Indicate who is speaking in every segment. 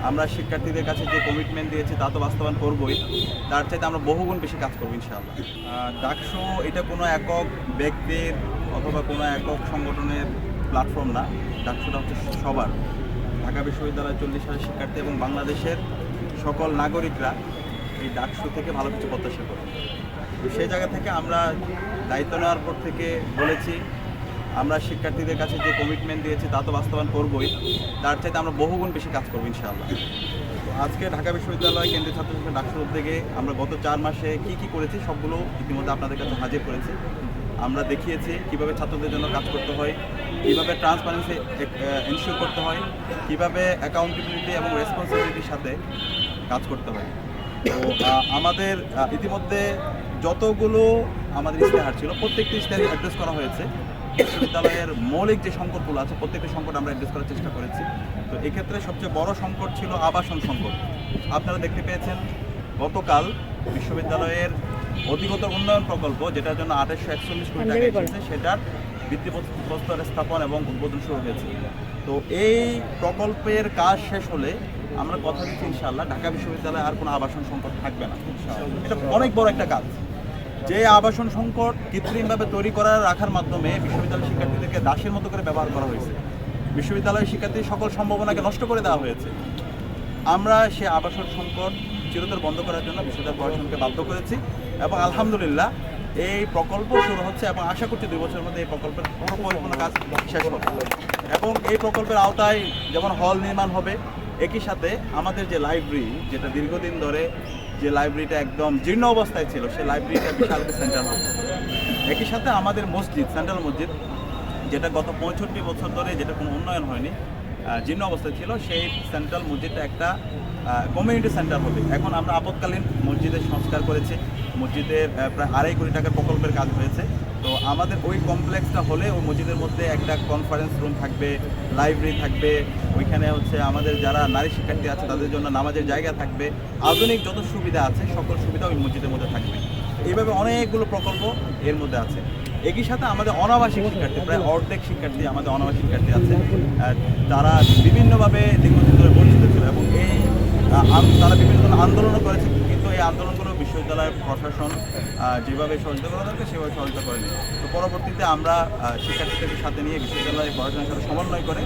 Speaker 1: আমরা শিক্ষার্থীদের কাছে যে কমিটমেন্ট দিয়েছি তা তো বাস্তবায়ন করবই, তার চাইতে আমরা বহুগুণ বেশি কাজ করবো ইনশাআল্লাহ। ডাকসু এটা কোনো একক ব্যক্তির অথবা কোনো একক সংগঠনের প্ল্যাটফর্ম না। ডাকসুটা হচ্ছে সবার, ঢাকা বিশ্ববিদ্যালয়ের 40,000 শিক্ষার্থী এবং বাংলাদেশের সকল নাগরিকরা এই ডাকসু থেকে ভালো কিছু প্রত্যাশা করে। তো সেই জায়গা থেকে আমরা দায়িত্ব নেওয়ার পর থেকে বলেছি আমরা শিক্ষার্থীদের কাছে যে কমিটমেন্ট দিয়েছি তা তো বাস্তবায়ন করবই, তার চাইতে আমরা বহুগুণ বেশি কাজ করবো ইনশাআল্লাহ। তো আজকে ঢাকা বিশ্ববিদ্যালয় কেন্দ্রীয় ছাত্র সংসদ ডাকসুর উদ্যোগে আমরা গত 4 মাসে কি করেছি সবগুলো ইতিমধ্যে আপনাদের কাছে হাজির করেছি। আমরা দেখিয়েছি কিভাবে ছাত্রদের জন্য কাজ করতে হয়, কিভাবে ট্রান্সপারেন্সি এনশিওর করতে হয়, কিভাবে অ্যাকাউন্টেবিলিটি এবং রেসপন্সিবিলিটির সাথে কাজ করতে হয়। তো আমাদের ইতিমধ্যে যতগুলো আমাদের ইশতেহার ছিল প্রত্যেকটি ইশতেহার অ্যাড্রেস করা হয়েছে। বিশ্ববিদ্যালয়ের মৌলিক যে সংকটগুলো আছে প্রত্যেকটি সংকট আমরা অ্যাড্রেস করার চেষ্টা করেছি। তো এক্ষেত্রে সবচেয়ে বড় সংকট ছিল আবাসন সংকট। আপনারা দেখতে পেয়েছেন গতকাল বিশ্ববিদ্যালয়ের অধিগত উন্নয়ন প্রকল্প, যেটার জন্য 2841 কোটি টাকা এসেছে, সেটার ভিত্তিপ্রস্তর স্থাপন এবং উদ্বোধন শুরু হয়েছে। তো এই প্রকল্পের কাজ শেষ হলে আমরা কথা দিচ্ছি ইনশাআল্লাহ ঢাকা বিশ্ববিদ্যালয়ে আর কোনো আবাসন সংকট থাকবে না। এটা অনেক বড় একটা কাজ। যে আবাসন সংকট কৃত্রিমভাবে তৈরি রাখার মাধ্যমে বিশ্ববিদ্যালয়ের শিক্ষার্থীদেরকে দাসের মতো করে ব্যবহার করা হয়েছে, বিশ্ববিদ্যালয়ের শিক্ষার্থীর সকল সম্ভাবনাকে নষ্ট করে দেওয়া হয়েছে। আমরা সে আবাসন সংকট চিরতরে বন্ধ করার জন্য বিশ্ববিদ্যালয় প্রশাসনকে বাধ্য করেছি এবং আলহামদুলিল্লাহ এই প্রকল্প শুরু হচ্ছে এবং আশা করছি 2 বছরের মধ্যে এই প্রকল্পের পুরো পরিপূর্ণ কাজ শেষ হবে। এবং এই প্রকল্পের আওতায় যেমন হল নির্মাণ হবে, একই সাথে আমাদের যে লাইব্রেরি, যেটা দীর্ঘদিন ধরে যে লাইব্রেরিটা একদম জীর্ণ অবস্থায় ছিল, সেই লাইব্রেরিটা বিশাল সেন্টার হবে। একই সাথে আমাদের মসজিদ, সেন্ট্রাল মসজিদ, যেটা গত 65 বছর ধরে যেটা কোনো উন্নয়ন হয়নি, জীর্ণ অবস্থায় ছিল, সেই সেন্ট্রাল মসজিদটা একটা কমিউনিটি সেন্টার হবে। এখন আমরা আপৎকালীন মসজিদের সংস্কার করেছি, মসজিদের প্রায় 2.5 কোটি টাকার প্রকল্পের কাজ হয়েছে। তো আমাদের ওই কমপ্লেক্সটা হলে ওই মসজিদের মধ্যে একটা কনফারেন্স রুম থাকবে, লাইব্রেরি থাকবে, ওইখানে হচ্ছে আমাদের যারা নারী শিক্ষার্থী আছে তাদের জন্য নামাজের জায়গা থাকবে, আধুনিক যত সুবিধা আছে সকল সুবিধা ওই মসজিদের মধ্যে থাকবে। এইভাবে অনেকগুলো প্রকল্প এর মধ্যে আছে। একই সাথে আমাদের অনাবাসিক শিক্ষার্থী, প্রায় অর্ধেক শিক্ষার্থী আমাদের অনাবাসিক শিক্ষার্থী আছে, তারা বিভিন্নভাবে দীর্ঘদিন ধরে বঞ্চিত ছিল এবং তারা বিভিন্ন ধরনের আন্দোলনও করেছে, কিন্তু এই আন্দোলনগুলো বিশ্ববিদ্যালয়ের প্রশাসন যেভাবে সহযোগিতা করা দরকার সেভাবে সহযোগিতা করেনি। তো পরবর্তীতে আমরা শিক্ষার্থীদেরকে সাথে নিয়ে বিশ্ববিদ্যালয়ের পড়াশোনার সাথে সমন্বয় করে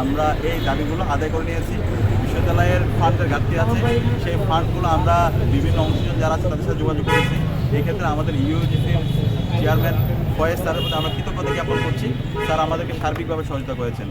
Speaker 1: আমরা এই দাবিগুলো আদায় করে নিয়েছি। বিশ্ববিদ্যালয়ের ফান্ডের ঘাটতি আছে, সেই ফান্ডগুলো আমরা বিভিন্ন অংশীদার যারা আছে তাদের সাথে যোগাযোগ করেছি। এই ক্ষেত্রে আমাদের ইউজিসির চেয়ারম্যান ফয়েজ স্যারের প্রতি আমরা কৃতজ্ঞতা জ্ঞাপন করছি। স্যার আমাদেরকে সার্বিকভাবে সহযোগিতা করেছেন।